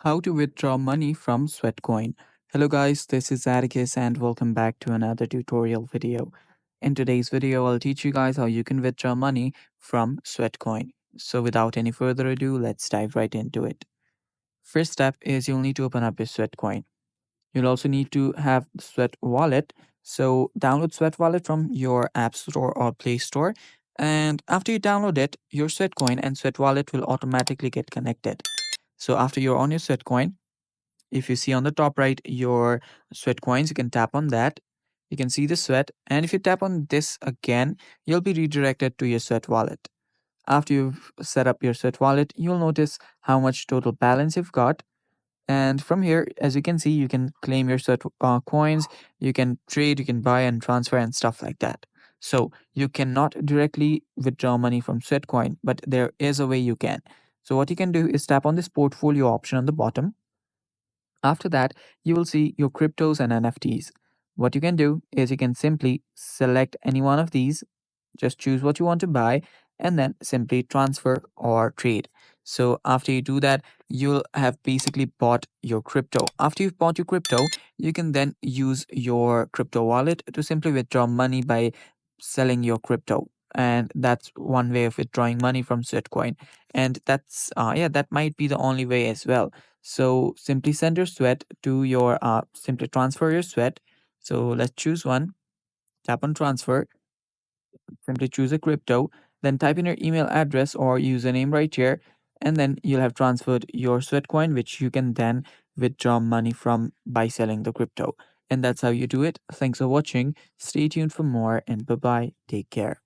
How to withdraw money from Sweatcoin. Hello guys, this is Atticus and welcome back to another tutorial video. In today's video, I'll teach you guys how you can withdraw money from Sweatcoin. So without any further ado, let's dive right into it. First step is you'll need to open up your Sweatcoin. You'll also need to have Sweat Wallet. So download Sweat Wallet from your App Store or Play Store. And after you download it, your Sweatcoin and Sweat Wallet will automatically get connected. So after you're on your Sweatcoin, if you see on the top right your sweat coins, you can tap on that. You can see the sweat. And if you tap on this again, you'll be redirected to your sweat wallet. After you've set up your sweat wallet, you'll notice how much total balance you've got. And from here, as you can see, you can claim your sweat coins, you can trade, you can buy and transfer and stuff like that. So you cannot directly withdraw money from Sweatcoin, but there is a way you can. So what you can do is tap on this portfolio option on the bottom. After that, you will see your cryptos and NFTs. What you can do is you can simply select any one of these, just choose what you want to buy, and then simply transfer or trade. So after you do that, you'll have basically bought your crypto. After you've bought your crypto, you can then use your crypto wallet to simply withdraw money by selling your crypto. And that's one way of withdrawing money from Sweatcoin. And that might be the only way as well. So simply send your sweat to your simply transfer your sweat. So let's choose one, tap on transfer, simply choose a crypto, then type in your email address or username right here, and then you'll have transferred your sweat coin, which you can then withdraw money from by selling the crypto. And that's how you do it. Thanks for watching. Stay tuned for more and bye bye. Take care.